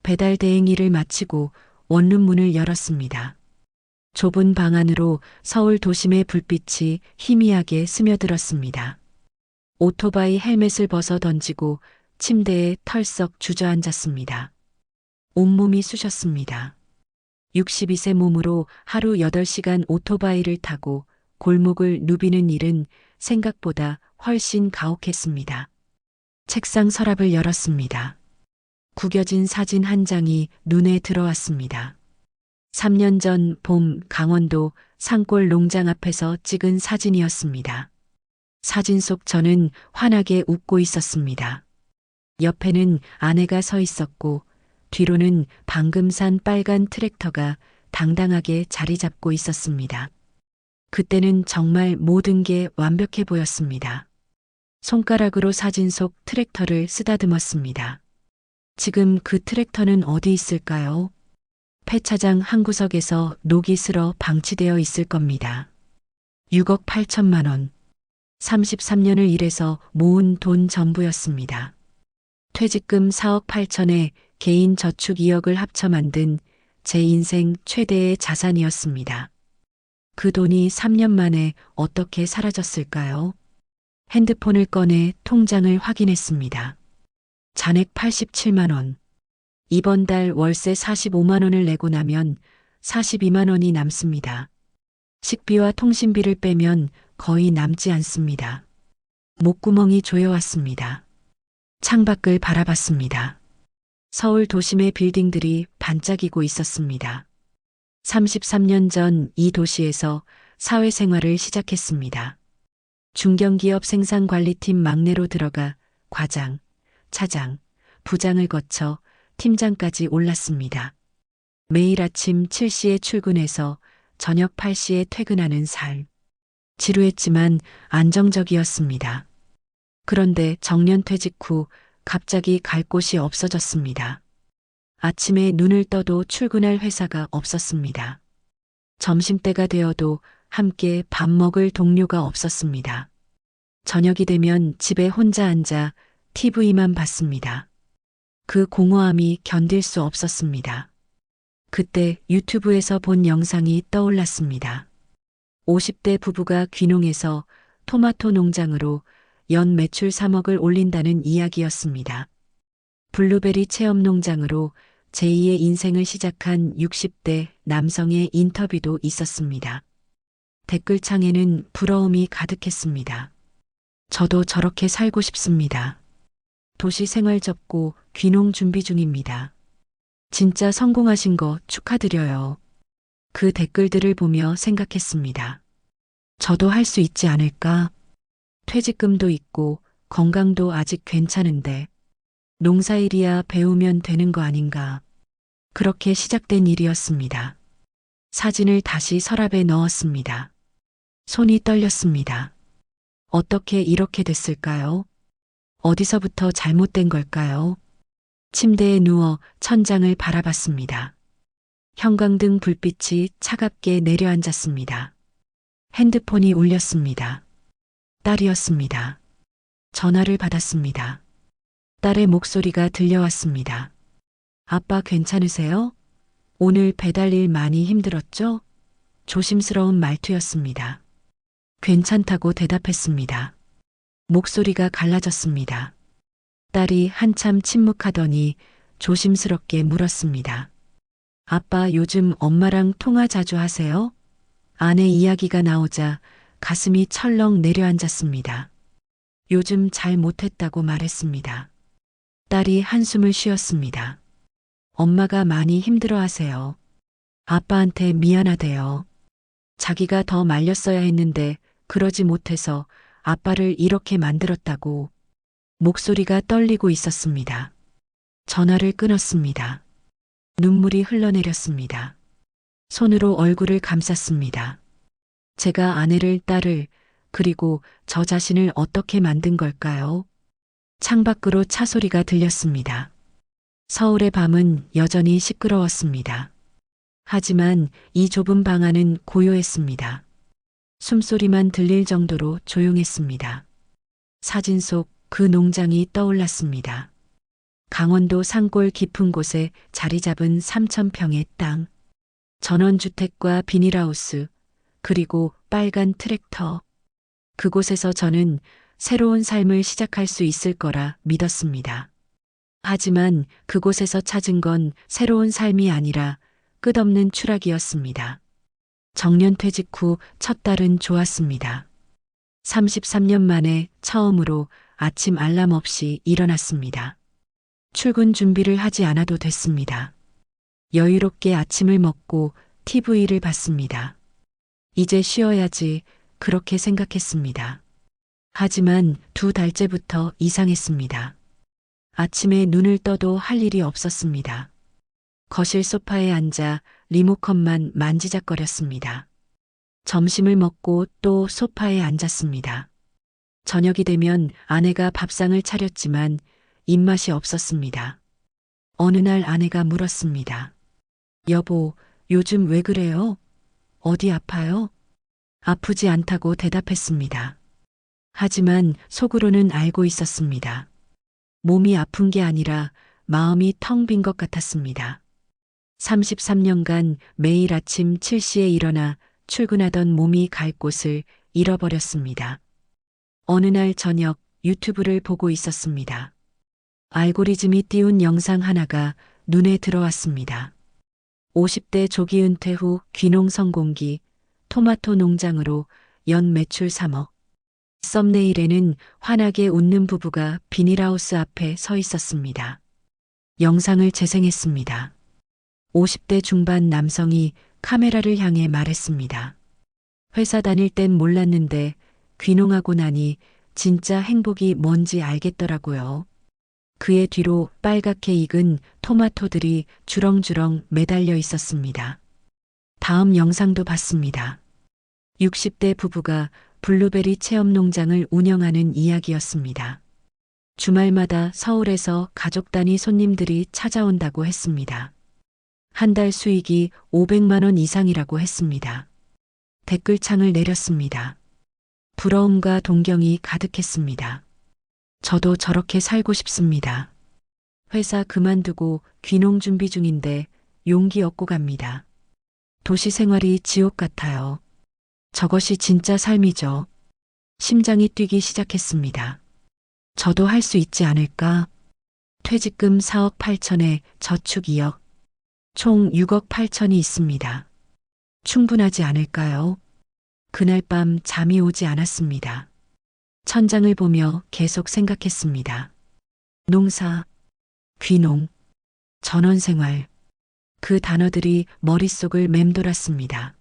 배달 대행 일을 마치고 원룸 문을 열었습니다. 좁은 방 안으로 서울 도심의 불빛이 희미하게 스며들었습니다. 오토바이 헬멧을 벗어 던지고 침대에 털썩 주저앉았습니다. 온몸이 쑤셨습니다. 62세 몸으로 하루 8시간 오토바이를 타고 골목을 누비는 일은 생각보다 훨씬 가혹했습니다. 책상 서랍을 열었습니다. 구겨진 사진 한 장이 눈에 들어왔습니다. 3년 전 봄 강원도 산골 농장 앞에서 찍은 사진이었습니다. 사진 속 저는 환하게 웃고 있었습니다. 옆에는 아내가 서 있었고 뒤로는 방금 산 빨간 트랙터가 당당하게 자리 잡고 있었습니다. 그때는 정말 모든 게 완벽해 보였습니다. 손가락으로 사진 속 트랙터를 쓰다듬었습니다. 지금 그 트랙터는 어디 있을까요? 폐차장 한 구석에서 녹이 슬어 방치되어 있을 겁니다. 6억 8천만 원. 33년을 일해서 모은 돈 전부였습니다. 퇴직금 4억 8천에 개인 저축 2억을 합쳐 만든 제 인생 최대의 자산이었습니다. 그 돈이 3년 만에 어떻게 사라졌을까요? 핸드폰을 꺼내 통장을 확인했습니다. 잔액 87만 원. 이번 달 월세 45만 원을 내고 나면 42만 원이 남습니다. 식비와 통신비를 빼면 거의 남지 않습니다. 목구멍이 조여왔습니다. 창밖을 바라봤습니다. 서울 도심의 빌딩들이 반짝이고 있었습니다. 33년 전 이 도시에서 사회생활을 시작했습니다. 중견기업 생산관리팀 막내로 들어가 과장, 차장, 부장을 거쳐 팀장까지 올랐습니다. 매일 아침 7시에 출근해서 저녁 8시에 퇴근하는 삶. 지루했지만 안정적이었습니다. 그런데 정년 퇴직 후 갑자기 갈 곳이 없어졌습니다. 아침에 눈을 떠도 출근할 회사가 없었습니다. 점심때가 되어도 함께 밥 먹을 동료가 없었습니다. 저녁이 되면 집에 혼자 앉아 TV만 봤습니다. 그 공허함이 견딜 수 없었습니다. 그때 유튜브에서 본 영상이 떠올랐습니다. 50대 부부가 귀농해서 토마토 농장으로 연 매출 3억을 올린다는 이야기였습니다. 블루베리 체험 농장으로 제2의 인생을 시작한 60대 남성의 인터뷰도 있었습니다. 댓글창에는 부러움이 가득했습니다. 저도 저렇게 살고 싶습니다. 도시 생활 접고 귀농 준비 중입니다. 진짜 성공하신 거 축하드려요. 그 댓글들을 보며 생각했습니다. 저도 할 수 있지 않을까? 퇴직금도 있고 건강도 아직 괜찮은데 농사일이야 배우면 되는 거 아닌가. 그렇게 시작된 일이었습니다. 사진을 다시 서랍에 넣었습니다. 손이 떨렸습니다. 어떻게 이렇게 됐을까요? 어디서부터 잘못된 걸까요? 침대에 누워 천장을 바라봤습니다. 형광등 불빛이 차갑게 내려앉았습니다. 핸드폰이 울렸습니다. 딸이었습니다. 전화를 받았습니다. 딸의 목소리가 들려왔습니다. 아빠 괜찮으세요? 오늘 배달일 많이 힘들었죠? 조심스러운 말투였습니다. 괜찮다고 대답했습니다. 목소리가 갈라졌습니다. 딸이 한참 침묵하더니 조심스럽게 물었습니다. 아빠 요즘 엄마랑 통화 자주 하세요? 아내 이야기가 나오자 가슴이 철렁 내려앉았습니다. 요즘 잘 못했다고 말했습니다. 딸이 한숨을 쉬었습니다. 엄마가 많이 힘들어하세요. 아빠한테 미안하대요. 자기가 더 말렸어야 했는데 그러지 못해서 아빠를 이렇게 만들었다고. 목소리가 떨리고 있었습니다. 전화를 끊었습니다. 눈물이 흘러내렸습니다. 손으로 얼굴을 감쌌습니다. 제가 아내를, 딸을, 그리고 저 자신을 어떻게 만든 걸까요? 창밖으로 차 소리가 들렸습니다. 서울의 밤은 여전히 시끄러웠습니다. 하지만 이 좁은 방 안은 고요했습니다. 숨소리만 들릴 정도로 조용했습니다. 사진 속 그 농장이 떠올랐습니다. 강원도 산골 깊은 곳에 자리 잡은 3,000평의 땅. 전원주택과 비닐하우스, 그리고 빨간 트랙터. 그곳에서 저는 새로운 삶을 시작할 수 있을 거라 믿었습니다. 하지만 그곳에서 찾은 건 새로운 삶이 아니라 끝없는 추락이었습니다. 정년퇴직 후 첫 달은 좋았습니다. 33년 만에 처음으로 아침 알람 없이 일어났습니다. 출근 준비를 하지 않아도 됐습니다. 여유롭게 아침을 먹고 TV를 봤습니다. 이제 쉬어야지 그렇게 생각했습니다. 하지만 2달째부터 이상했습니다. 아침에 눈을 떠도 할 일이 없었습니다. 거실 소파에 앉아 리모컨만 만지작거렸습니다. 점심을 먹고 또 소파에 앉았습니다. 저녁이 되면 아내가 밥상을 차렸지만 입맛이 없었습니다. 어느 날 아내가 물었습니다. 여보, 요즘 왜 그래요? 어디 아파요? 아프지 않다고 대답했습니다. 하지만 속으로는 알고 있었습니다. 몸이 아픈 게 아니라 마음이 텅 빈 것 같았습니다. 33년간 매일 아침 7시에 일어나 출근하던 몸이 갈 곳을 잃어버렸습니다. 어느 날 저녁 유튜브를 보고 있었습니다. 알고리즘이 띄운 영상 하나가 눈에 들어왔습니다. 50대 조기 은퇴 후 귀농 성공기, 토마토 농장으로 연 매출 3억. 썸네일에는 환하게 웃는 부부가 비닐하우스 앞에 서 있었습니다. 영상을 재생했습니다. 50대 중반 남성이 카메라를 향해 말했습니다. 회사 다닐 땐 몰랐는데 귀농하고 나니 진짜 행복이 뭔지 알겠더라고요. 그의 뒤로 빨갛게 익은 토마토들이 주렁주렁 매달려 있었습니다. 다음 영상도 봤습니다. 60대 부부가 블루베리 체험 농장을 운영하는 이야기였습니다. 주말마다 서울에서 가족 단위 손님들이 찾아온다고 했습니다. 한 달 수익이 500만 원 이상이라고 했습니다. 댓글창을 내렸습니다. 부러움과 동경이 가득했습니다. 저도 저렇게 살고 싶습니다. 회사 그만두고 귀농 준비 중인데 용기 얻고 갑니다. 도시 생활이 지옥 같아요. 저것이 진짜 삶이죠. 심장이 뛰기 시작했습니다. 저도 할 수 있지 않을까? 퇴직금 4억 8천에 저축 2억. 총 6억 8천이 있습니다. 충분하지 않을까요? 그날 밤 잠이 오지 않았습니다. 천장을 보며 계속 생각했습니다. 농사, 귀농, 전원생활. 그 단어들이 머릿속을 맴돌았습니다.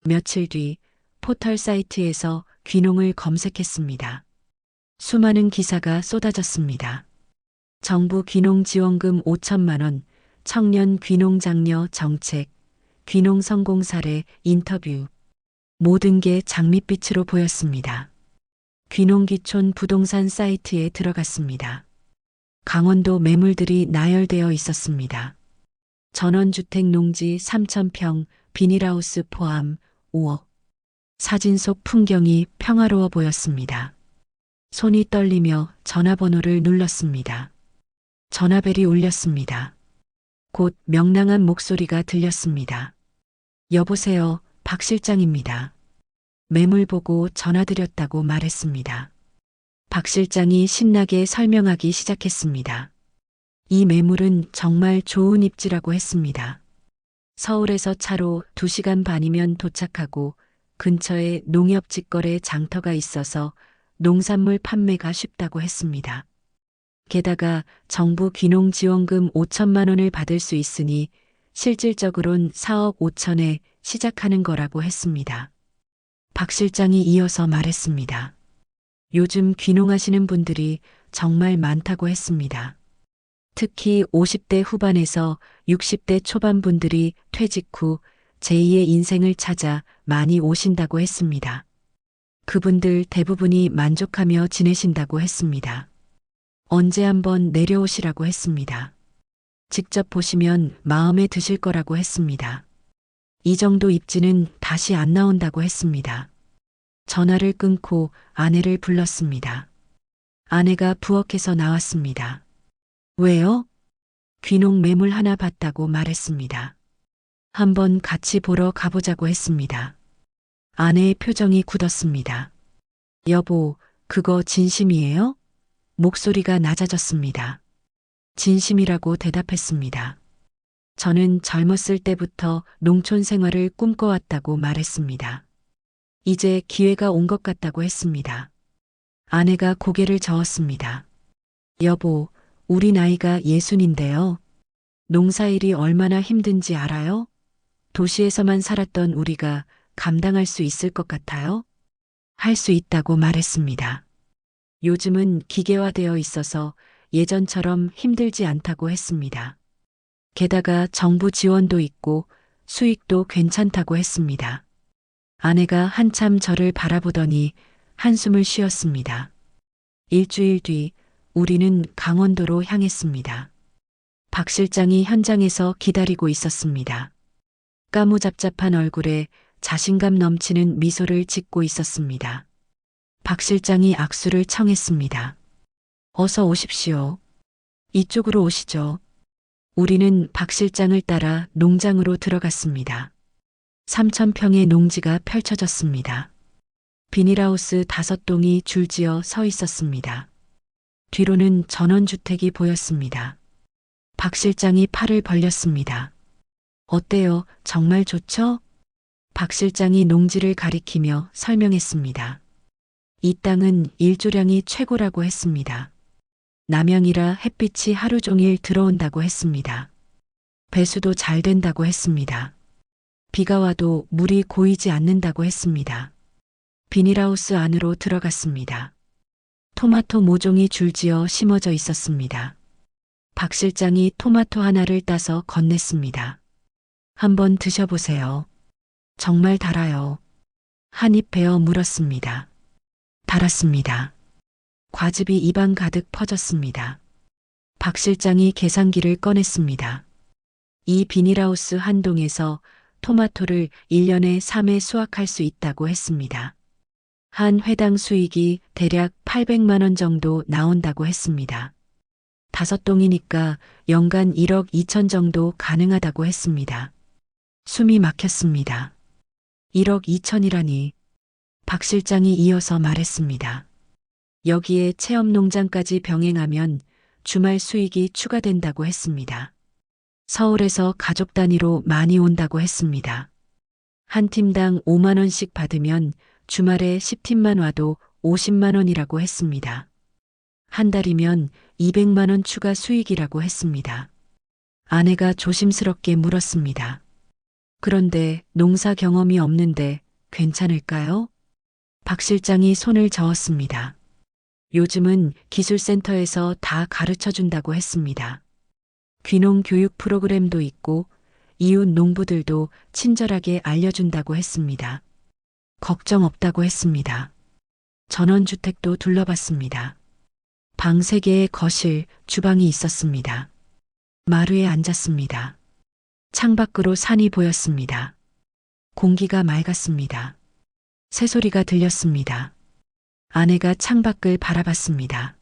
며칠 뒤 포털 사이트에서 귀농을 검색했습니다. 수많은 기사가 쏟아졌습니다. 정부 귀농 지원금 5천만 원, 청년 귀농 장려 정책, 귀농 성공 사례 인터뷰. 모든 게 장밋빛으로 보였습니다. 귀농귀촌 부동산 사이트에 들어갔습니다. 강원도 매물들이 나열되어 있었습니다. 전원주택 농지 3,000평, 비닐하우스 포함 5억. 사진 속 풍경이 평화로워 보였습니다. 손이 떨리며 전화번호를 눌렀습니다. 전화벨이 울렸습니다. 곧 명랑한 목소리가 들렸습니다. 여보세요, 박 실장입니다. 매물 보고 전화드렸다고 말했습니다. 박 실장이 신나게 설명하기 시작했습니다. 이 매물은 정말 좋은 입지라고 했습니다. 서울에서 차로 2시간 반이면 도착하고 근처에 농협 직거래 장터가 있어서 농산물 판매가 쉽다고 했습니다. 게다가 정부 귀농 지원금 5천만 원을 받을 수 있으니 실질적으론 4억 5천에 시작하는 거라고 했습니다. 박 실장이 이어서 말했습니다. 요즘 귀농하시는 분들이 정말 많다고 했습니다. 특히 50대 후반에서 60대 초반 분들이 퇴직 후 제2의 인생을 찾아 많이 오신다고 했습니다. 그분들 대부분이 만족하며 지내신다고 했습니다. 언제 한번 내려오시라고 했습니다. 직접 보시면 마음에 드실 거라고 했습니다. 이 정도 입지는 다시 안 나온다고 했습니다. 전화를 끊고 아내를 불렀습니다. 아내가 부엌에서 나왔습니다. 왜요? 귀농 매물 하나 봤다고 말했습니다. 한번 같이 보러 가보자고 했습니다. 아내의 표정이 굳었습니다. 여보, 그거 진심이에요? 목소리가 낮아졌습니다. 진심이라고 대답했습니다. 저는 젊었을 때부터 농촌 생활을 꿈꿔왔다고 말했습니다. 이제 기회가 온 것 같다고 했습니다. 아내가 고개를 저었습니다. 여보, 우리 나이가 60인데요. 농사일이 얼마나 힘든지 알아요? 도시에서만 살았던 우리가 감당할 수 있을 것 같아요? 할 수 있다고 말했습니다. 요즘은 기계화되어 있어서 예전처럼 힘들지 않다고 했습니다. 게다가 정부 지원도 있고 수익도 괜찮다고 했습니다. 아내가 한참 저를 바라보더니 한숨을 쉬었습니다. 일주일 뒤 우리는 강원도로 향했습니다. 박 실장이 현장에서 기다리고 있었습니다. 까무잡잡한 얼굴에 자신감 넘치는 미소를 짓고 있었습니다. 박 실장이 악수를 청했습니다. 어서 오십시오. 이쪽으로 오시죠. 우리는 박 실장을 따라 농장으로 들어갔습니다. 3,000평의 농지가 펼쳐졌습니다. 비닐하우스 5동이 줄지어 서 있었습니다. 뒤로는 전원주택이 보였습니다. 박 실장이 팔을 벌렸습니다. 어때요? 정말 좋죠? 박 실장이 농지를 가리키며 설명했습니다. 이 땅은 일조량이 최고라고 했습니다. 남양이라 햇빛이 하루 종일 들어온다고 했습니다. 배수도 잘 된다고 했습니다. 비가 와도 물이 고이지 않는다고 했습니다. 비닐하우스 안으로 들어갔습니다. 토마토 모종이 줄지어 심어져 있었습니다. 박 실장이 토마토 하나를 따서 건넸습니다. 한번 드셔보세요. 정말 달아요. 한 입 베어 물었습니다. 달았습니다. 과즙이 입안 가득 퍼졌습니다. 박 실장이 계산기를 꺼냈습니다. 이 비닐하우스 한 동에서 토마토를 1년에 3회 수확할 수 있다고 했습니다. 한 회당 수익이 대략 800만 원 정도 나온다고 했습니다. 5동이니까 연간 1억 2천 정도 가능하다고 했습니다. 숨이 막혔습니다. 1억 2천이라니. 박 실장이 이어서 말했습니다. 여기에 체험농장까지 병행하면 주말 수익이 추가된다고 했습니다. 서울에서 가족 단위로 많이 온다고 했습니다. 한 팀당 5만 원씩 받으면 주말에 10팀만 와도 50만 원이라고 했습니다. 한 달이면 200만 원 추가 수익이라고 했습니다. 아내가 조심스럽게 물었습니다. 그런데 농사 경험이 없는데 괜찮을까요? 박 실장이 손을 저었습니다. 요즘은 기술센터에서 다 가르쳐 준다고 했습니다. 귀농 교육 프로그램도 있고 이웃 농부들도 친절하게 알려준다고 했습니다. 걱정 없다고 했습니다. 전원주택도 둘러봤습니다. 방 3개의 거실, 주방이 있었습니다. 마루에 앉았습니다. 창밖으로 산이 보였습니다. 공기가 맑았습니다. 새소리가 들렸습니다. 아내가 창밖을 바라봤습니다.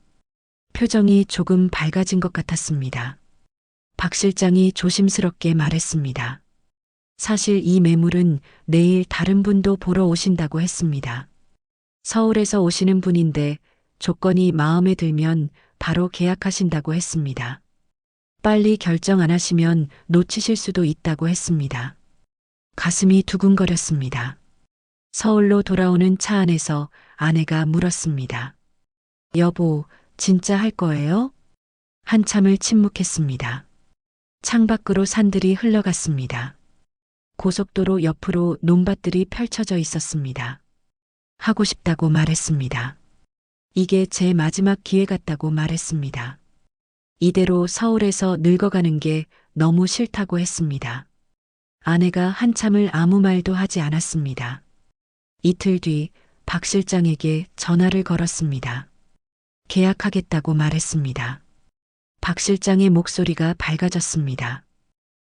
표정이 조금 밝아진 것 같았습니다. 박 실장이 조심스럽게 말했습니다. 사실 이 매물은 내일 다른 분도 보러 오신다고 했습니다. 서울에서 오시는 분인데 조건이 마음에 들면 바로 계약하신다고 했습니다. 빨리 결정 안 하시면 놓치실 수도 있다고 했습니다. 가슴이 두근거렸습니다. 서울로 돌아오는 차 안에서 아내가 물었습니다. 여보, 진짜 할 거예요? 한참을 침묵했습니다. 창밖으로 산들이 흘러갔습니다. 고속도로 옆으로 논밭들이 펼쳐져 있었습니다. 하고 싶다고 말했습니다. 이게 제 마지막 기회 같다고 말했습니다. 이대로 서울에서 늙어가는 게 너무 싫다고 했습니다. 아내가 한참을 아무 말도 하지 않았습니다. 이틀 뒤 박 실장에게 전화를 걸었습니다. 계약하겠다고 말했습니다. 박 실장의 목소리가 밝아졌습니다.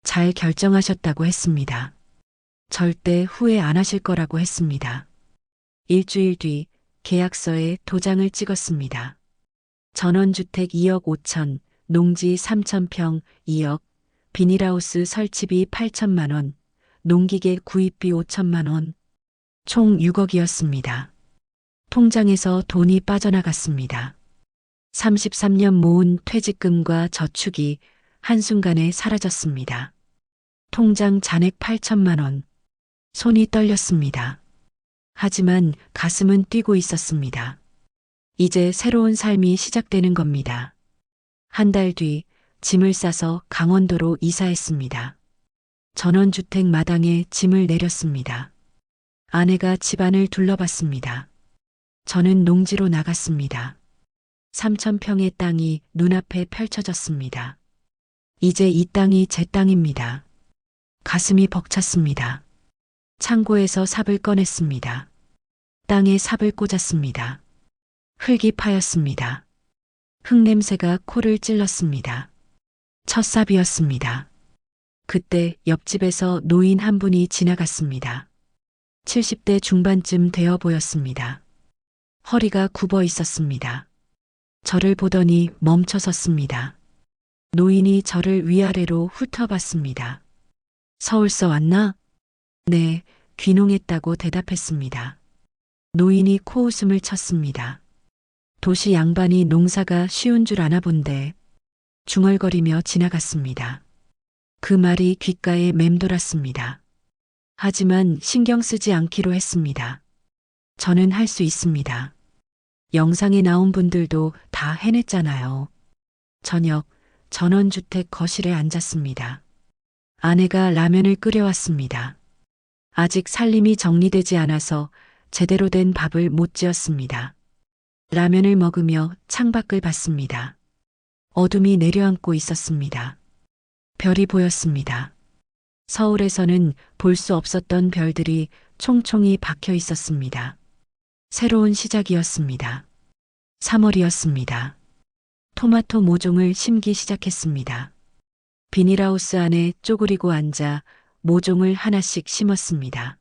잘 결정하셨다고 했습니다. 절대 후회 안 하실 거라고 했습니다. 일주일 뒤 계약서에 도장을 찍었습니다. 전원주택 2억 5천, 농지 3,000평 2억, 비닐하우스 설치비 8천만 원, 농기계 구입비 5천만 원, 총 6억이었습니다. 통장에서 돈이 빠져나갔습니다. 33년 모은 퇴직금과 저축이 한순간에 사라졌습니다. 통장 잔액 8천만 원. 손이 떨렸습니다. 하지만 가슴은 뛰고 있었습니다. 이제 새로운 삶이 시작되는 겁니다. 한 달 뒤 짐을 싸서 강원도로 이사했습니다. 전원주택 마당에 짐을 내렸습니다. 아내가 집안을 둘러봤습니다. 저는 농지로 나갔습니다. 3,000평의 땅이 눈앞에 펼쳐졌습니다. 이제 이 땅이 제 땅입니다. 가슴이 벅찼습니다. 창고에서 삽을 꺼냈습니다. 땅에 삽을 꽂았습니다. 흙이 파였습니다. 흙냄새가 코를 찔렀습니다. 첫 삽이었습니다. 그때 옆집에서 노인 한 분이 지나갔습니다. 70대 중반쯤 되어 보였습니다. 허리가 굽어 있었습니다. 저를 보더니 멈춰 섰습니다. 노인이 저를 위아래로 훑어봤습니다. 서울서 왔나? 네, 귀농했다고 대답했습니다. 노인이 코웃음을 쳤습니다. 도시 양반이 농사가 쉬운 줄 아나 본데 중얼거리며 지나갔습니다. 그 말이 귓가에 맴돌았습니다. 하지만 신경 쓰지 않기로 했습니다. 저는 할 수 있습니다. 영상에 나온 분들도 다 해냈잖아요. 저녁, 전원주택 거실에 앉았습니다. 아내가 라면을 끓여왔습니다. 아직 살림이 정리되지 않아서 제대로 된 밥을 못 지었습니다. 라면을 먹으며 창밖을 봤습니다. 어둠이 내려앉고 있었습니다. 별이 보였습니다. 서울에서는 볼 수 없었던 별들이 총총히 박혀 있었습니다. 새로운 시작이었습니다. 3월이었습니다. 토마토 모종을 심기 시작했습니다. 비닐하우스 안에 쪼그리고 앉아 모종을 하나씩 심었습니다.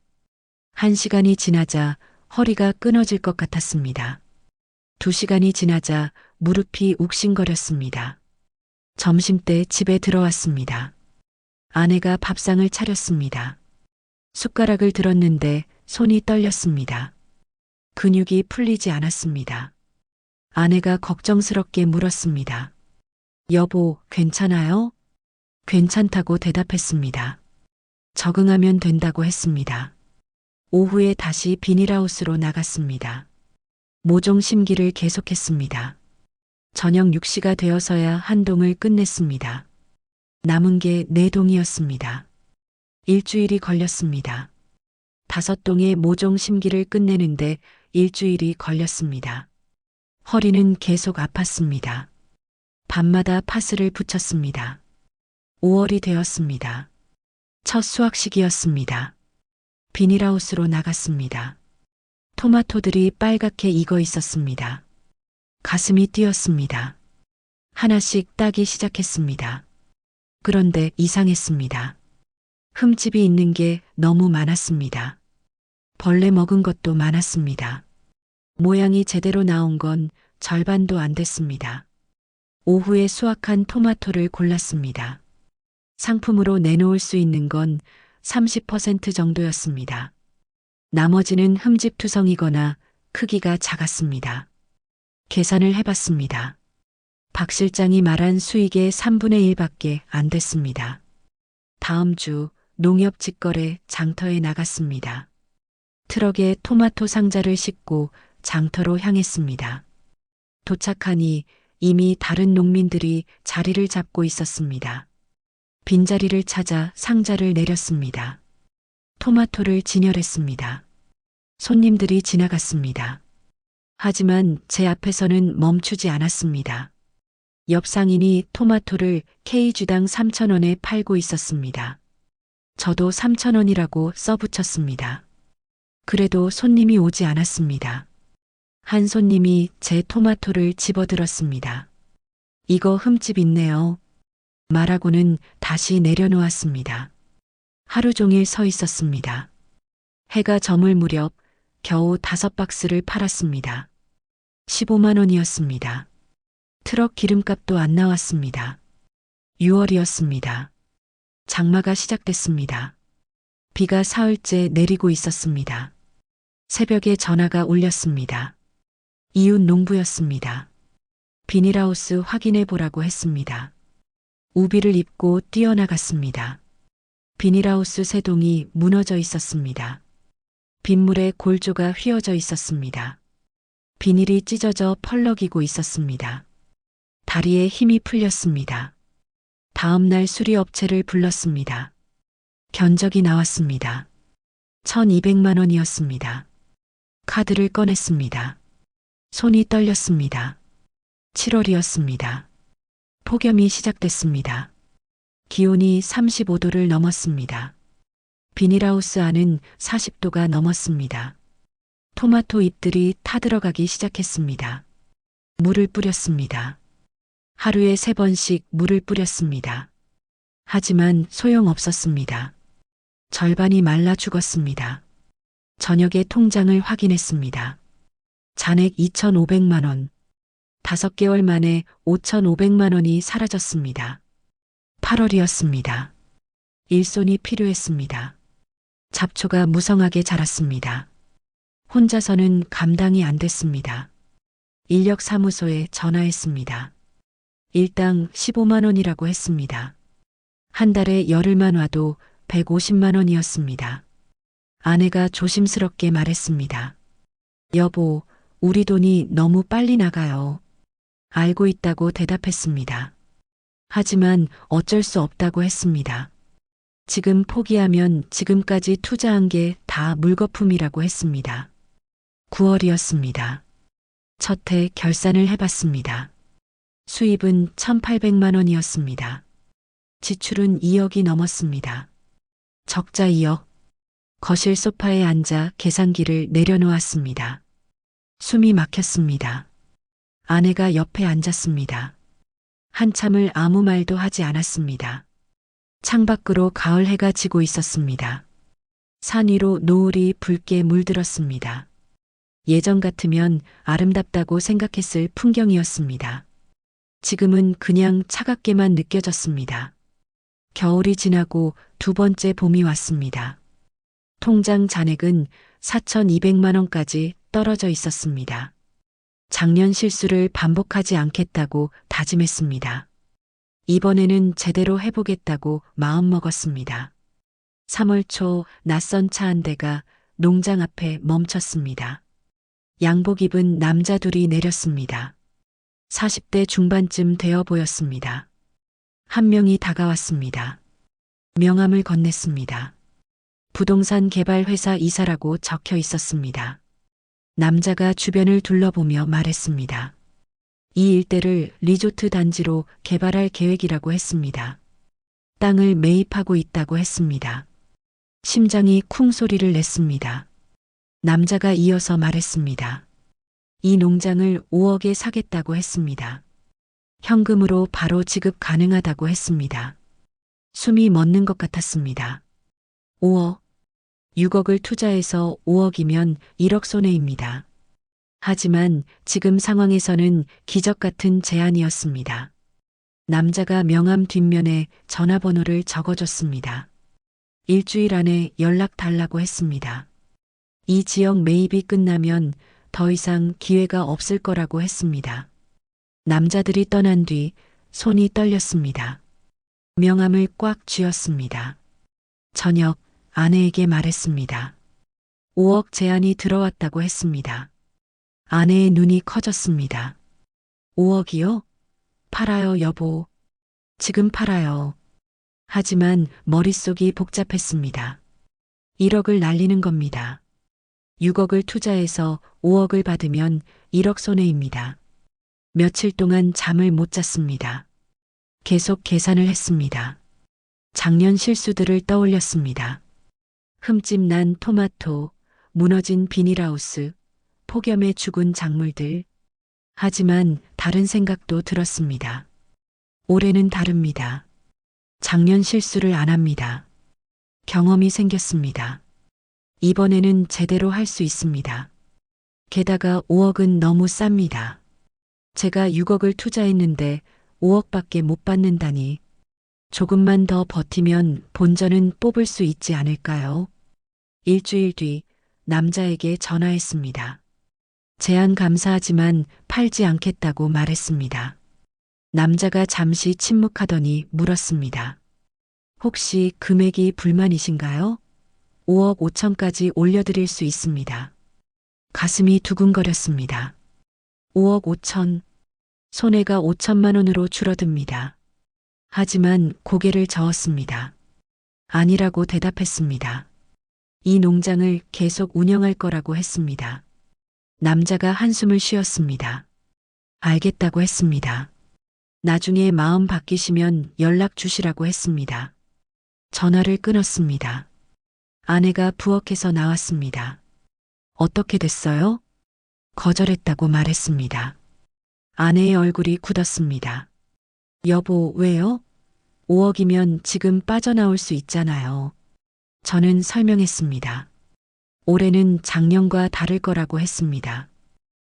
1시간이 지나자 허리가 끊어질 것 같았습니다. 2시간이 지나자 무릎이 욱신거렸습니다. 점심때 집에 들어왔습니다. 아내가 밥상을 차렸습니다. 숟가락을 들었는데 손이 떨렸습니다. 근육이 풀리지 않았습니다. 아내가 걱정스럽게 물었습니다. 여보, 괜찮아요? 괜찮다고 대답했습니다. 적응하면 된다고 했습니다. 오후에 다시 비닐하우스로 나갔습니다. 모종 심기를 계속했습니다. 저녁 6시가 되어서야 한 동을 끝냈습니다. 남은 게 4동이었습니다. 일주일이 걸렸습니다. 5동의 모종 심기를 끝내는데 일주일이 걸렸습니다. 허리는 계속 아팠습니다. 밤마다 파스를 붙였습니다. 5월이 되었습니다. 첫 수확식이었습니다. 비닐하우스로 나갔습니다. 토마토들이 빨갛게 익어 있었습니다. 가슴이 뛰었습니다. 하나씩 따기 시작했습니다. 그런데 이상했습니다. 흠집이 있는 게 너무 많았습니다. 벌레 먹은 것도 많았습니다. 모양이 제대로 나온 건 절반도 안 됐습니다. 오후에 수확한 토마토를 골랐습니다. 상품으로 내놓을 수 있는 건 30% 정도였습니다. 나머지는 흠집투성이거나 크기가 작았습니다. 계산을 해봤습니다. 박 실장이 말한 수익의 3분의 1밖에 안 됐습니다. 다음 주 농협 직거래 장터에 나갔습니다. 트럭에 토마토 상자를 싣고 장터로 향했습니다. 도착하니 이미 다른 농민들이 자리를 잡고 있었습니다. 빈자리를 찾아 상자를 내렸습니다. 토마토를 진열했습니다. 손님들이 지나갔습니다. 하지만 제 앞에서는 멈추지 않았습니다. 옆 상인이 토마토를 Kg당 3,000원에 팔고 있었습니다. 저도 3,000원이라고 써붙였습니다. 그래도 손님이 오지 않았습니다. 한 손님이 제 토마토를 집어들었습니다. 이거 흠집 있네요. 말하고는 다시 내려놓았습니다. 하루 종일 서 있었습니다. 해가 저물 무렵 겨우 5박스를 팔았습니다. 15만 원이었습니다. 트럭 기름값도 안 나왔습니다. 6월이었습니다. 장마가 시작됐습니다. 비가 사흘째 내리고 있었습니다. 새벽에 전화가 울렸습니다. 이웃 농부였습니다. 비닐하우스 확인해 보라고 했습니다. 우비를 입고 뛰어나갔습니다. 비닐하우스 세 동이 무너져 있었습니다. 빗물에 골조가 휘어져 있었습니다. 비닐이 찢어져 펄럭이고 있었습니다. 다리에 힘이 풀렸습니다. 다음 날 수리업체를 불렀습니다. 견적이 나왔습니다. 1200만 원이었습니다. 카드를 꺼냈습니다. 손이 떨렸습니다. 7월이었습니다. 폭염이 시작됐습니다. 기온이 35도를 넘었습니다. 비닐하우스 안은 40도가 넘었습니다. 토마토 잎들이 타들어가기 시작했습니다. 물을 뿌렸습니다. 하루에 3번씩 물을 뿌렸습니다. 하지만 소용없었습니다. 절반이 말라 죽었습니다. 저녁에 통장을 확인했습니다. 잔액 2,500만 원. 5개월 만에 5,500만 원이 사라졌습니다. 8월이었습니다. 일손이 필요했습니다. 잡초가 무성하게 자랐습니다. 혼자서는 감당이 안 됐습니다. 인력사무소에 전화했습니다. 일당 15만 원이라고 했습니다. 한 달에 열흘만 와도 150만 원이었습니다. 아내가 조심스럽게 말했습니다. 여보, 우리 돈이 너무 빨리 나가요. 알고 있다고 대답했습니다. 하지만 어쩔 수 없다고 했습니다. 지금 포기하면 지금까지 투자한 게 다 물거품이라고 했습니다. 9월이었습니다. 첫 해 결산을 해봤습니다. 수입은 1,800만 원이었습니다. 지출은 2억이 넘었습니다. 적자 2억. 거실 소파에 앉아 계산기를 내려놓았습니다. 숨이 막혔습니다. 아내가 옆에 앉았습니다. 한참을 아무 말도 하지 않았습니다. 창밖으로 가을 해가 지고 있었습니다. 산 위로 노을이 붉게 물들었습니다. 예전 같으면 아름답다고 생각했을 풍경이었습니다. 지금은 그냥 차갑게만 느껴졌습니다. 겨울이 지나고 두 번째 봄이 왔습니다. 통장 잔액은 4,200만 원까지 떨어져 있었습니다. 작년 실수를 반복하지 않겠다고 다짐했습니다. 이번에는 제대로 해보겠다고 마음먹었습니다. 3월 초 낯선 차 한 대가 농장 앞에 멈췄습니다. 양복 입은 남자 둘이 내렸습니다. 40대 중반쯤 되어 보였습니다. 한 명이 다가왔습니다. 명함을 건넸습니다. 부동산 개발 회사 이사라고 적혀 있었습니다. 남자가 주변을 둘러보며 말했습니다. 이 일대를 리조트 단지로 개발할 계획이라고 했습니다. 땅을 매입하고 있다고 했습니다. 심장이 쿵 소리를 냈습니다. 남자가 이어서 말했습니다. 이 농장을 5억에 사겠다고 했습니다. 현금으로 바로 지급 가능하다고 했습니다. 숨이 멎는 것 같았습니다. 5억. 6억을 투자해서 5억이면 1억 손해입니다. 하지만 지금 상황에서는 기적 같은 제안이었습니다. 남자가 명함 뒷면에 전화번호를 적어줬습니다. 일주일 안에 연락 달라고 했습니다. 이 지역 매입이 끝나면 더 이상 기회가 없을 거라고 했습니다. 남자들이 떠난 뒤 손이 떨렸습니다. 명함을 꽉 쥐었습니다. 저녁 아내에게 말했습니다. 5억 제안이 들어왔다고 했습니다. 아내의 눈이 커졌습니다. 5억이요? 팔아요, 여보. 지금 팔아요. 하지만 머릿속이 복잡했습니다. 1억을 날리는 겁니다. 6억을 투자해서 5억을 받으면 1억 손해입니다. 며칠 동안 잠을 못 잤습니다. 계속 계산을 했습니다. 작년 실수들을 떠올렸습니다. 흠집 난 토마토, 무너진 비닐하우스, 폭염에 죽은 작물들. 하지만 다른 생각도 들었습니다. 올해는 다릅니다. 작년 실수를 안 합니다. 경험이 생겼습니다. 이번에는 제대로 할 수 있습니다. 게다가 5억은 너무 쌉니다. 제가 6억을 투자했는데 5억밖에 못 받는다니. 조금만 더 버티면 본전은 뽑을 수 있지 않을까요? 일주일 뒤 남자에게 전화했습니다. 제안 감사하지만 팔지 않겠다고 말했습니다. 남자가 잠시 침묵하더니 물었습니다. 혹시 금액이 불만이신가요? 5억 5천까지 올려드릴 수 있습니다. 가슴이 두근거렸습니다. 5억 5천. 손해가 5천만 원으로 줄어듭니다. 하지만 고개를 저었습니다. 아니라고 대답했습니다. 이 농장을 계속 운영할 거라고 했습니다. 남자가 한숨을 쉬었습니다. 알겠다고 했습니다. 나중에 마음 바뀌시면 연락 주시라고 했습니다. 전화를 끊었습니다. 아내가 부엌에서 나왔습니다. 어떻게 됐어요? 거절했다고 말했습니다. 아내의 얼굴이 굳었습니다. 여보, 왜요? 5억이면 지금 빠져나올 수 있잖아요. 저는 설명했습니다. 올해는 작년과 다를 거라고 했습니다.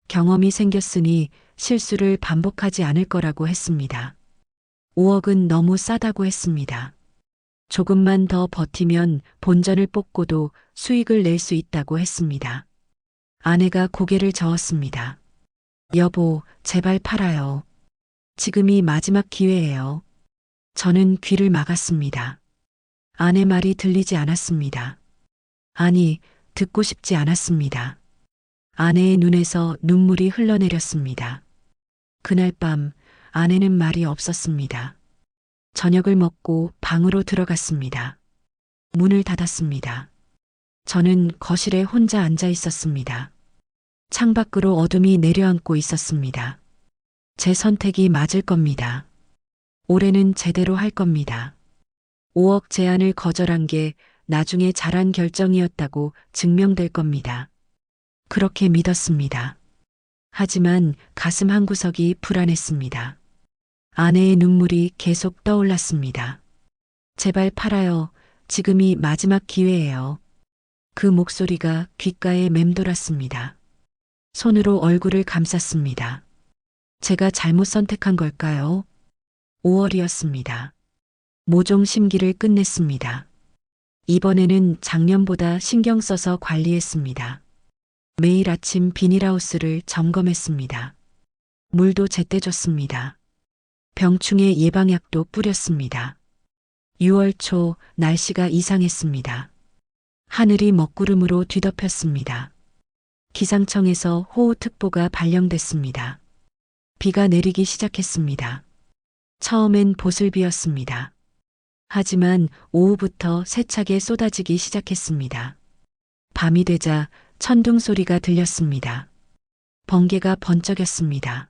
경험이 생겼으니 실수를 반복하지 않을 거라고 했습니다. 5억은 너무 싸다고 했습니다. 조금만 더 버티면 본전을 뽑고도 수익을 낼 수 있다고 했습니다. 아내가 고개를 저었습니다. 여보, 제발 팔아요. 지금이 마지막 기회예요. 저는 귀를 막았습니다. 아내 말이 들리지 않았습니다. 아니, 듣고 싶지 않았습니다. 아내의 눈에서 눈물이 흘러내렸습니다. 그날 밤 아내는 말이 없었습니다. 저녁을 먹고 방으로 들어갔습니다. 문을 닫았습니다. 저는 거실에 혼자 앉아 있었습니다. 창밖으로 어둠이 내려앉고 있었습니다. 제 선택이 맞을 겁니다. 올해는 제대로 할 겁니다. 5억 제안을 거절한 게 나중에 잘한 결정이었다고 증명될 겁니다. 그렇게 믿었습니다. 하지만 가슴 한구석이 불안했습니다. 아내의 눈물이 계속 떠올랐습니다. 제발 팔아요. 지금이 마지막 기회예요. 그 목소리가 귓가에 맴돌았습니다. 손으로 얼굴을 감쌌습니다. 제가 잘못 선택한 걸까요? 5월이었습니다. 모종 심기를 끝냈습니다. 이번에는 작년보다 신경 써서 관리했습니다. 매일 아침 비닐하우스를 점검했습니다. 물도 제때 줬습니다. 병충해 예방약도 뿌렸습니다. 6월 초 날씨가 이상했습니다. 하늘이 먹구름으로 뒤덮였습니다. 기상청에서 호우특보가 발령됐습니다. 비가 내리기 시작했습니다. 처음엔 보슬비였습니다. 하지만 오후부터 세차게 쏟아지기 시작했습니다. 밤이 되자 천둥 소리가 들렸습니다. 번개가 번쩍였습니다.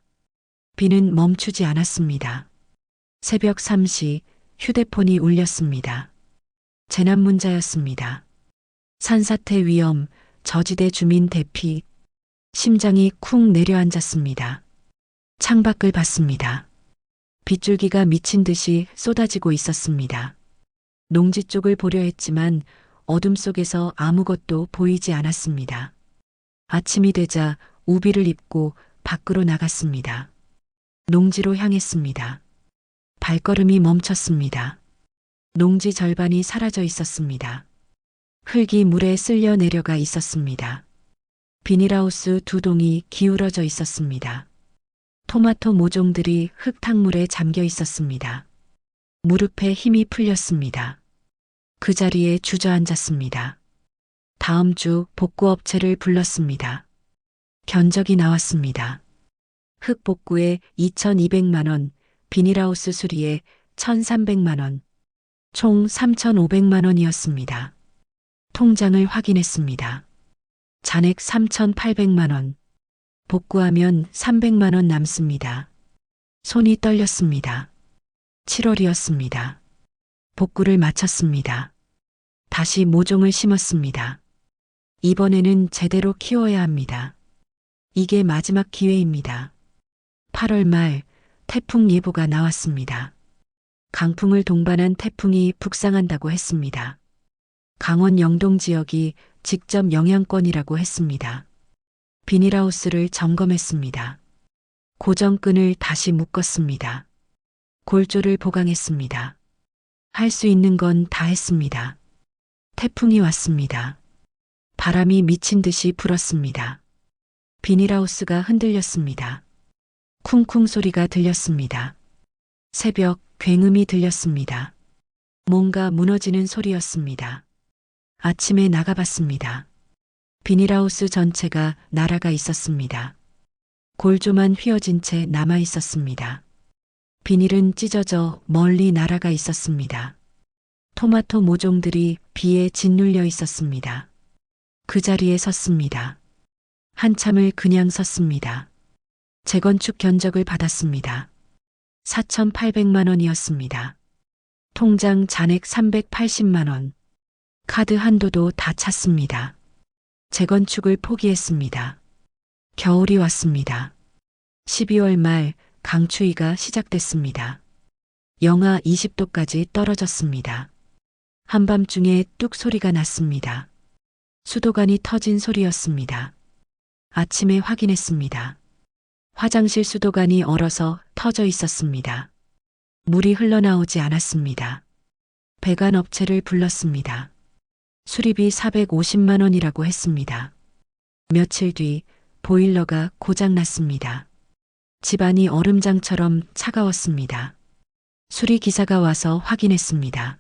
비는 멈추지 않았습니다. 새벽 3시 휴대폰이 울렸습니다. 재난문자였습니다. 산사태 위험, 저지대 주민 대피. 심장이 쿵 내려앉았습니다. 창밖을 봤습니다. 빗줄기가 미친 듯이 쏟아지고 있었습니다. 농지 쪽을 보려 했지만 어둠 속에서 아무것도 보이지 않았습니다. 아침이 되자 우비를 입고 밖으로 나갔습니다. 농지로 향했습니다. 발걸음이 멈췄습니다. 농지 절반이 사라져 있었습니다. 흙이 물에 쓸려 내려가 있었습니다. 비닐하우스 두 동이 기울어져 있었습니다. 토마토 모종들이 흙탕물에 잠겨 있었습니다. 무릎에 힘이 풀렸습니다. 그 자리에 주저앉았습니다. 다음 주 복구업체를 불렀습니다. 견적이 나왔습니다. 흙 복구에 2,200만 원, 비닐하우스 수리에 1,300만 원, 총 3,500만 원이었습니다. 통장을 확인했습니다. 잔액 3,800만 원. 복구하면 300만 원 남습니다. 손이 떨렸습니다. 7월이었습니다. 복구를 마쳤습니다. 다시 모종을 심었습니다. 이번에는 제대로 키워야 합니다. 이게 마지막 기회입니다. 8월 말 태풍 예보가 나왔습니다. 강풍을 동반한 태풍이 북상한다고 했습니다. 강원 영동 지역이 직접 영향권이라고 했습니다. 비닐하우스를 점검했습니다. 고정끈을 다시 묶었습니다. 골조를 보강했습니다. 할 수 있는 건 다 했습니다. 태풍이 왔습니다. 바람이 미친 듯이 불었습니다. 비닐하우스가 흔들렸습니다. 쿵쿵 소리가 들렸습니다. 새벽 굉음이 들렸습니다. 뭔가 무너지는 소리였습니다. 아침에 나가봤습니다. 비닐하우스 전체가 날아가 있었습니다. 골조만 휘어진 채 남아 있었습니다. 비닐은 찢어져 멀리 날아가 있었습니다. 토마토 모종들이 비에 짓눌려 있었습니다. 그 자리에 섰습니다. 한참을 그냥 섰습니다. 재건축 견적을 받았습니다. 4,800만 원이었습니다. 통장 잔액 380만 원. 카드 한도도 다 찼습니다. 재건축을 포기했습니다. 겨울이 왔습니다. 12월 말 강추위가 시작됐습니다. 영하 20도까지 떨어졌습니다. 한밤중에 뚝 소리가 났습니다. 수도관이 터진 소리였습니다. 아침에 확인했습니다. 화장실 수도관이 얼어서 터져 있었습니다. 물이 흘러나오지 않았습니다. 배관 업체를 불렀습니다. 수리비 450만 원이라고 했습니다. 며칠 뒤 보일러가 고장났습니다. 집안이 얼음장처럼 차가웠습니다. 수리기사가 와서 확인했습니다.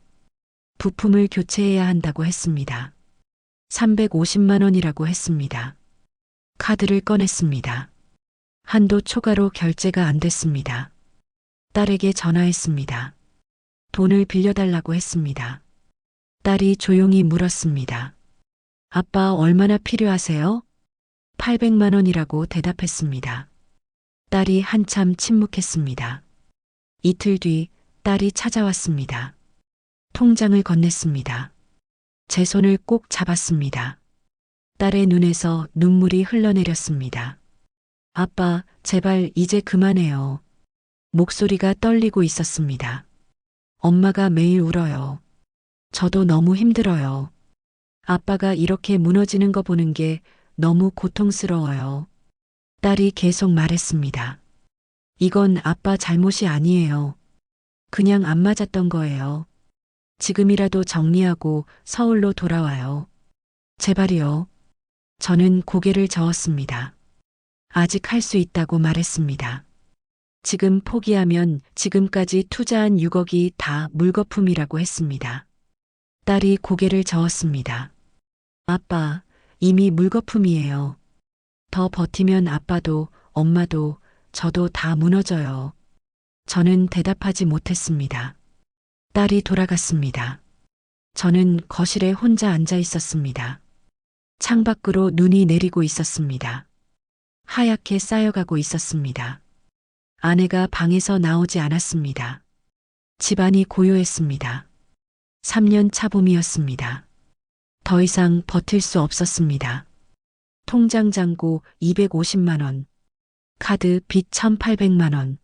부품을 교체해야 한다고 했습니다. 350만 원이라고 했습니다. 카드를 꺼냈습니다. 한도 초과로 결제가 안 됐습니다. 딸에게 전화했습니다. 돈을 빌려달라고 했습니다. 딸이 조용히 물었습니다. 아빠 얼마나 필요하세요? 800만 원이라고 대답했습니다. 딸이 한참 침묵했습니다. 이틀 뒤 딸이 찾아왔습니다. 통장을 건넸습니다. 제 손을 꼭 잡았습니다. 딸의 눈에서 눈물이 흘러내렸습니다. 아빠, 제발 이제 그만해요. 목소리가 떨리고 있었습니다. 엄마가 매일 울어요. 저도 너무 힘들어요. 아빠가 이렇게 무너지는 거 보는 게 너무 고통스러워요. 딸이 계속 말했습니다. 이건 아빠 잘못이 아니에요. 그냥 안 맞았던 거예요. 지금이라도 정리하고 서울로 돌아와요. 제발이요. 저는 고개를 저었습니다. 아직 할 수 있다고 말했습니다. 지금 포기하면 지금까지 투자한 6억이 다 물거품이라고 했습니다. 딸이 고개를 저었습니다. 아빠, 이미 물거품이에요. 더 버티면 아빠도, 엄마도, 저도 다 무너져요. 저는 대답하지 못했습니다. 딸이 돌아갔습니다. 저는 거실에 혼자 앉아 있었습니다. 창밖으로 눈이 내리고 있었습니다. 하얗게 쌓여가고 있었습니다. 아내가 방에서 나오지 않았습니다. 집안이 고요했습니다. 3년 차 봄이었습니다. 더 이상 버틸 수 없었습니다. 통장 잔고 250만 원, 카드 빚 1,800만 원,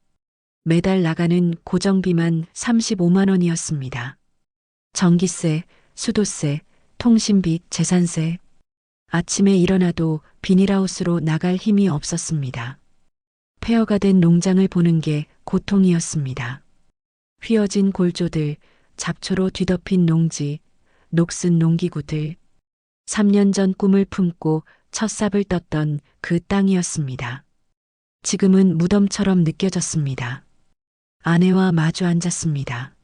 매달 나가는 고정비만 35만 원이었습니다. 전기세, 수도세, 통신비, 재산세. 아침에 일어나도 비닐하우스로 나갈 힘이 없었습니다. 폐허가 된 농장을 보는 게 고통이었습니다. 휘어진 골조들, 잡초로 뒤덮인 농지, 녹슨 농기구들. 3년 전 꿈을 품고 첫 삽을 떴던 그 땅이었습니다. 지금은 무덤처럼 느껴졌습니다. 아내와 마주 앉았습니다.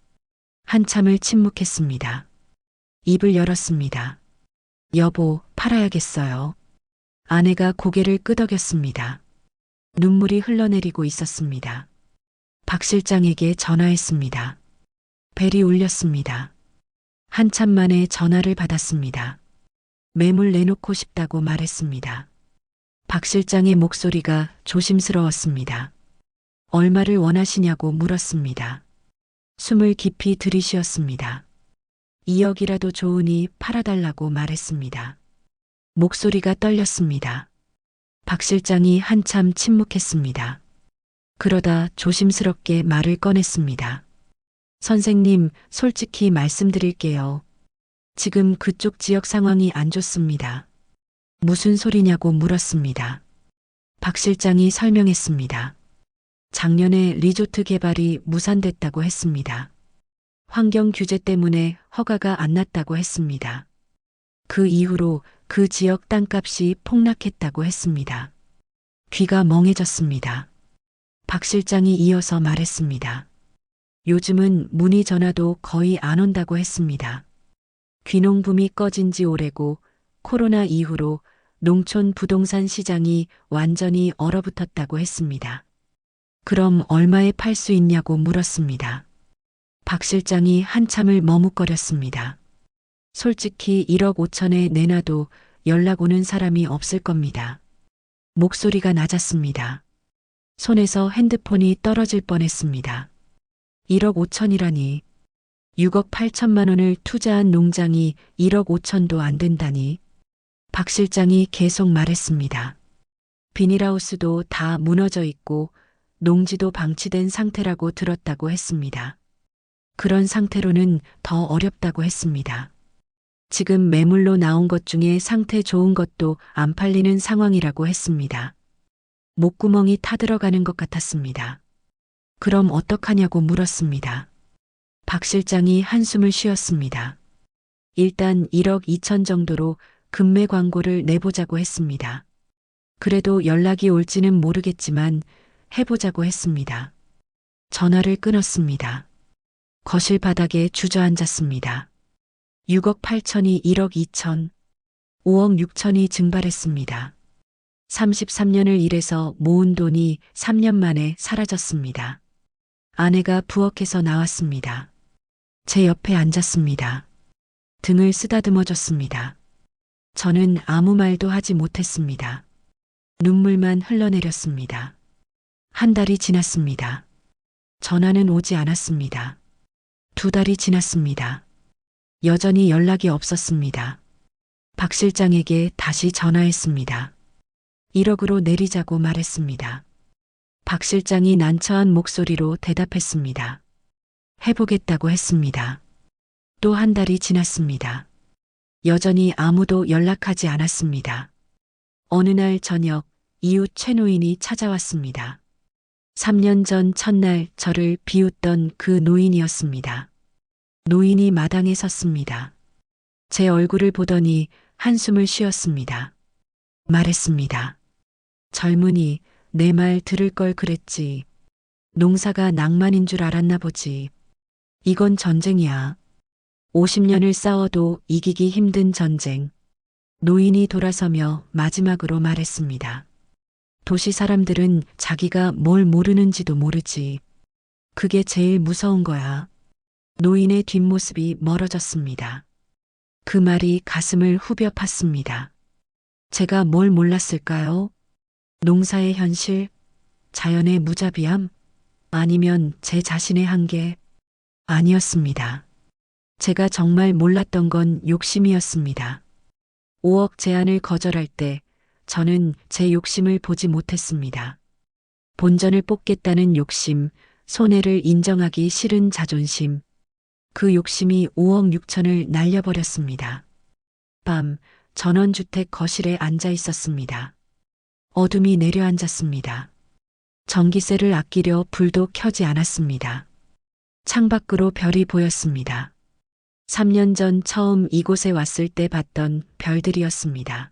한참을 침묵했습니다. 입을 열었습니다. 여보, 팔아야겠어요. 아내가 고개를 끄덕였습니다. 눈물이 흘러내리고 있었습니다. 박 실장에게 전화했습니다. 벨이 울렸습니다. 한참 만에 전화를 받았습니다. 매물 내놓고 싶다고 말했습니다. 박 실장의 목소리가 조심스러웠습니다. 얼마를 원하시냐고 물었습니다. 숨을 깊이 들이쉬었습니다. 2억이라도 좋으니 팔아달라고 말했습니다. 목소리가 떨렸습니다. 박 실장이 한참 침묵했습니다. 그러다 조심스럽게 말을 꺼냈습니다. 선생님, 솔직히 말씀드릴게요. 지금 그쪽 지역 상황이 안 좋습니다. 무슨 소리냐고 물었습니다. 박 실장이 설명했습니다. 작년에 리조트 개발이 무산됐다고 했습니다. 환경 규제 때문에 허가가 안 났다고 했습니다. 그 이후로 그 지역 땅값이 폭락했다고 했습니다. 귀가 멍해졌습니다. 박 실장이 이어서 말했습니다. 요즘은 문의 전화도 거의 안 온다고 했습니다. 귀농붐이 꺼진 지 오래고 코로나 이후로 농촌 부동산 시장이 완전히 얼어붙었다고 했습니다. 그럼 얼마에 팔 수 있냐고 물었습니다. 박 실장이 한참을 머뭇거렸습니다. 솔직히 1억 5천에 내놔도 연락 오는 사람이 없을 겁니다. 목소리가 낮았습니다. 손에서 핸드폰이 떨어질 뻔했습니다. 1억 5천이라니. 6억 8천만 원을 투자한 농장이 1억 5천도 안 된다니. 박 실장이 계속 말했습니다. 비닐하우스도 다 무너져 있고 농지도 방치된 상태라고 들었다고 했습니다. 그런 상태로는 더 어렵다고 했습니다. 지금 매물로 나온 것 중에 상태 좋은 것도 안 팔리는 상황이라고 했습니다. 목구멍이 타들어가는 것 같았습니다. 그럼 어떡하냐고 물었습니다. 박 실장이 한숨을 쉬었습니다. 일단 1억 2천 정도로 급매 광고를 내보자고 했습니다. 그래도 연락이 올지는 모르겠지만 해보자고 했습니다. 전화를 끊었습니다. 거실 바닥에 주저앉았습니다. 6억 8천이 1억 2천, 5억 6천이 증발했습니다. 33년을 일해서 모은 돈이 3년 만에 사라졌습니다. 아내가 부엌에서 나왔습니다. 제 옆에 앉았습니다. 등을 쓰다듬어줬습니다. 저는 아무 말도 하지 못했습니다. 눈물만 흘러내렸습니다. 한 달이 지났습니다. 전화는 오지 않았습니다. 2달이 지났습니다. 여전히 연락이 없었습니다. 박 실장에게 다시 전화했습니다. 1억으로 내리자고 말했습니다. 박 실장이 난처한 목소리로 대답했습니다. 해보겠다고 했습니다. 또 한 달이 지났습니다. 여전히 아무도 연락하지 않았습니다. 어느 날 저녁 이웃 최 노인이 찾아왔습니다. 3년 전 첫날 저를 비웃던 그 노인이었습니다. 노인이 마당에 섰습니다. 제 얼굴을 보더니 한숨을 쉬었습니다. 말했습니다. 젊은이, 내 말 들을 걸 그랬지. 농사가 낭만인 줄 알았나 보지. 이건 전쟁이야. 50년을 싸워도 이기기 힘든 전쟁. 노인이 돌아서며 마지막으로 말했습니다. 도시 사람들은 자기가 뭘 모르는지도 모르지. 그게 제일 무서운 거야. 노인의 뒷모습이 멀어졌습니다. 그 말이 가슴을 후벼 팠습니다. 제가 뭘 몰랐을까요? 농사의 현실, 자연의 무자비함, 아니면 제 자신의 한계? 아니었습니다. 제가 정말 몰랐던 건 욕심이었습니다. 5억 제안을 거절할 때 저는 제 욕심을 보지 못했습니다. 본전을 뽑겠다는 욕심, 손해를 인정하기 싫은 자존심, 그 욕심이 5억 6천을 날려버렸습니다. 밤, 전원주택 거실에 앉아 있었습니다. 어둠이 내려앉았습니다. 전기세를 아끼려 불도 켜지 않았습니다. 창밖으로 별이 보였습니다. 3년 전 처음 이곳에 왔을 때 봤던 별들이었습니다.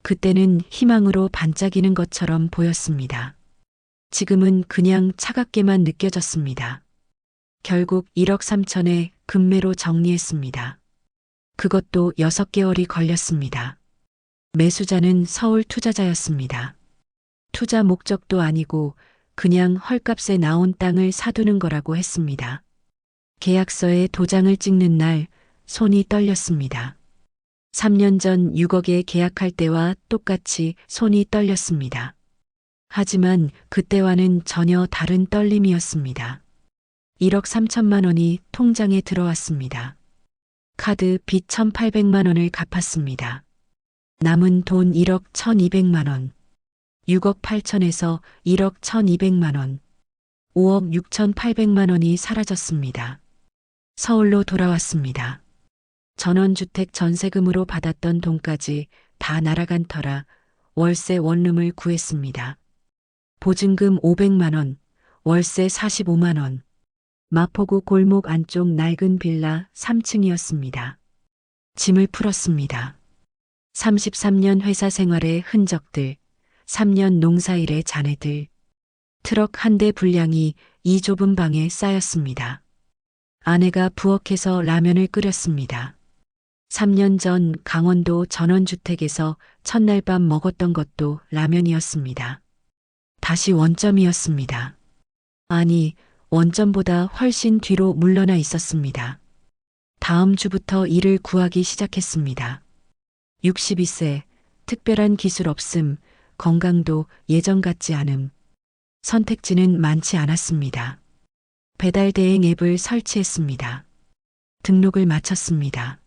그때는 희망으로 반짝이는 것처럼 보였습니다. 지금은 그냥 차갑게만 느껴졌습니다. 결국 1억 3천에 급매로 정리했습니다. 그것도 6개월이 걸렸습니다. 매수자는 서울 투자자였습니다. 투자 목적도 아니고 그냥 헐값에 나온 땅을 사두는 거라고 했습니다. 계약서에 도장을 찍는 날 손이 떨렸습니다. 3년 전 6억에 계약할 때와 똑같이 손이 떨렸습니다. 하지만 그때와는 전혀 다른 떨림이었습니다. 1억 3천만 원이 통장에 들어왔습니다. 카드 빚 1,800만 원을 갚았습니다. 남은 돈 1억 1,200만 원. 6억 8천에서 1억 1,200만 원. 5억 6,800만 원이 사라졌습니다. 서울로 돌아왔습니다. 전원주택 전세금으로 받았던 돈까지 다 날아간 터라 월세 원룸을 구했습니다. 보증금 500만 원, 월세 45만 원. 마포구 골목 안쪽 낡은 빌라 3층이었습니다. 짐을 풀었습니다. 33년 회사 생활의 흔적들, 3년 농사일의 잔해들, 트럭 한 대 분량이 이 좁은 방에 쌓였습니다. 아내가 부엌에서 라면을 끓였습니다. 3년 전 강원도 전원주택에서 첫날 밤 먹었던 것도 라면이었습니다. 다시 원점이었습니다. 아니, 원점보다 훨씬 뒤로 물러나 있었습니다. 다음 주부터 일을 구하기 시작했습니다. 62세, 특별한 기술 없음, 건강도 예전 같지 않음. 선택지는 많지 않았습니다. 배달 대행 앱을 설치했습니다. 등록을 마쳤습니다.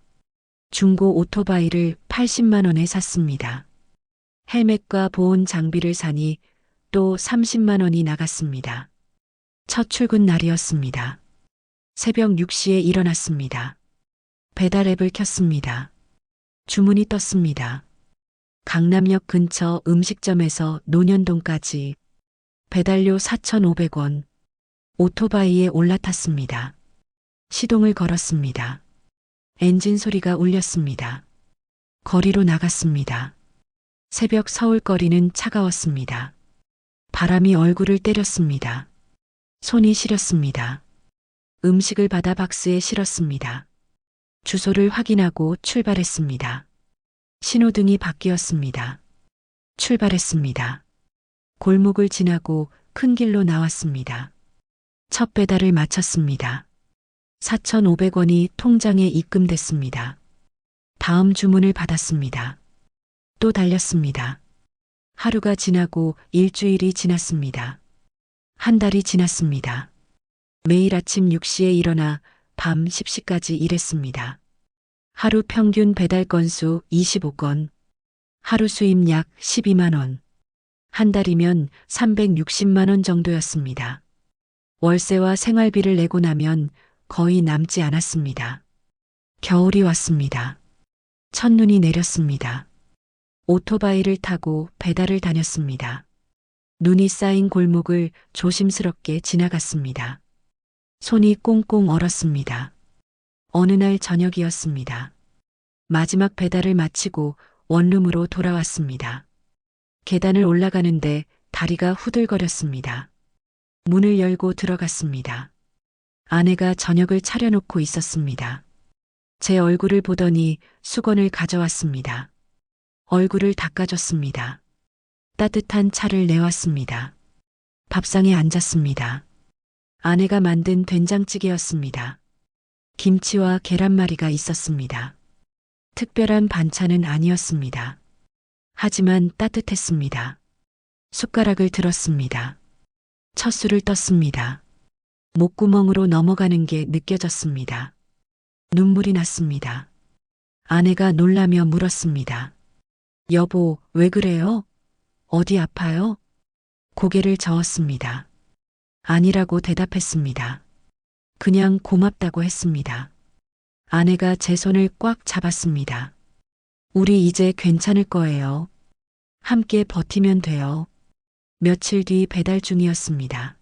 중고 오토바이를 80만 원에 샀습니다. 헬멧과 보온 장비를 사니 또 30만 원이 나갔습니다. 첫 출근 날이었습니다. 새벽 6시에 일어났습니다. 배달 앱을 켰습니다. 주문이 떴습니다. 강남역 근처 음식점에서 논현동까지 배달료 4,500원. 오토바이에 올라탔습니다. 시동을 걸었습니다. 엔진 소리가 울렸습니다. 거리로 나갔습니다. 새벽 서울거리는 차가웠습니다. 바람이 얼굴을 때렸습니다. 손이 시렸습니다. 음식을 받아 박스에 실었습니다. 주소를 확인하고 출발했습니다. 신호등이 바뀌었습니다. 출발했습니다. 골목을 지나고 큰 길로 나왔습니다. 첫 배달을 마쳤습니다. 4,500원이 통장에 입금됐습니다. 다음 주문을 받았습니다. 또 달렸습니다. 하루가 지나고 일주일이 지났습니다. 한 달이 지났습니다. 매일 아침 6시에 일어나 밤 10시까지 일했습니다. 하루 평균 배달 건수 25건, 하루 수입 약 12만 원. 한 달이면 360만 원 정도였습니다. 월세와 생활비를 내고 나면 거의 남지 않았습니다. 겨울이 왔습니다. 첫눈이 내렸습니다. 오토바이를 타고 배달을 다녔습니다. 눈이 쌓인 골목을 조심스럽게 지나갔습니다. 손이 꽁꽁 얼었습니다. 어느 날 저녁이었습니다. 마지막 배달을 마치고 원룸으로 돌아왔습니다. 계단을 올라가는데 다리가 후들거렸습니다. 문을 열고 들어갔습니다. 아내가 저녁을 차려놓고 있었습니다. 제 얼굴을 보더니 수건을 가져왔습니다. 얼굴을 닦아줬습니다. 따뜻한 차를 내왔습니다. 밥상에 앉았습니다. 아내가 만든 된장찌개였습니다. 김치와 계란말이가 있었습니다. 특별한 반찬은 아니었습니다. 하지만 따뜻했습니다. 숟가락을 들었습니다. 첫 술을 떴습니다. 목구멍으로 넘어가는 게 느껴졌습니다. 눈물이 났습니다. 아내가 놀라며 물었습니다. 여보, 왜 그래요? 어디 아파요? 고개를 저었습니다. 아니라고 대답했습니다. 그냥 고맙다고 했습니다. 아내가 제 손을 꽉 잡았습니다. 우리 이제 괜찮을 거예요. 함께 버티면 돼요. 며칠 뒤 배달 중이었습니다.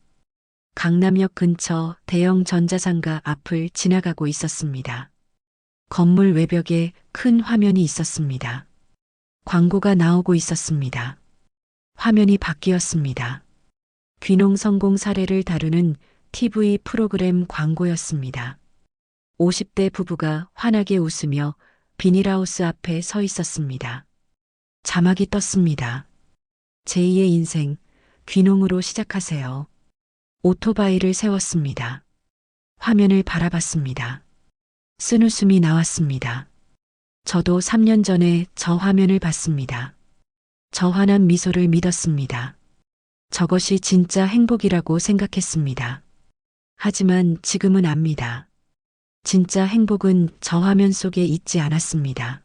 강남역 근처 대형 전자상가 앞을 지나가고 있었습니다. 건물 외벽에 큰 화면이 있었습니다. 광고가 나오고 있었습니다. 화면이 바뀌었습니다. 귀농 성공 사례를 다루는 TV 프로그램 광고였습니다. 50대 부부가 환하게 웃으며 비닐하우스 앞에 서 있었습니다. 자막이 떴습니다. 제2의 인생, 귀농으로 시작하세요. 오토바이를 세웠습니다. 화면을 바라봤습니다. 쓴웃음이 나왔습니다. 저도 3년 전에 저 화면을 봤습니다. 저 환한 미소를 믿었습니다. 저것이 진짜 행복이라고 생각했습니다. 하지만 지금은 압니다. 진짜 행복은 저 화면 속에 있지 않았습니다.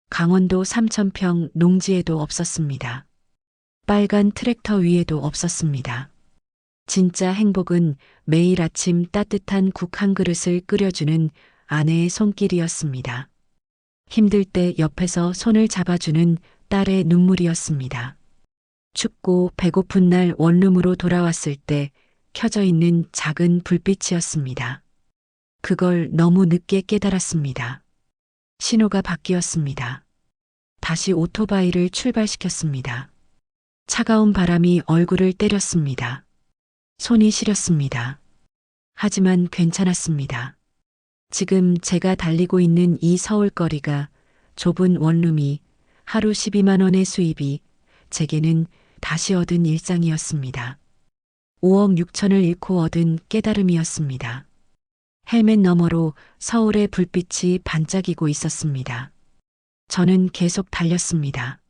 강원도 3,000평 농지에도 없었습니다. 빨간 트랙터 위에도 없었습니다. 진짜 행복은 매일 아침 따뜻한 국 한 그릇을 끓여주는 아내의 손길이었습니다. 힘들 때 옆에서 손을 잡아주는 딸의 눈물이었습니다. 춥고 배고픈 날 원룸으로 돌아왔을 때 켜져 있는 작은 불빛이었습니다. 그걸 너무 늦게 깨달았습니다. 신호가 바뀌었습니다. 다시 오토바이를 출발시켰습니다. 차가운 바람이 얼굴을 때렸습니다. 손이 시렸습니다. 하지만 괜찮았습니다. 지금 제가 달리고 있는 이 서울거리가, 좁은 원룸이, 하루 12만 원의 수입이 제게는 다시 얻은 일상이었습니다. 5억 6천을 잃고 얻은 깨달음이었습니다. 헬멧 너머로 서울의 불빛이 반짝이고 있었습니다. 저는 계속 달렸습니다.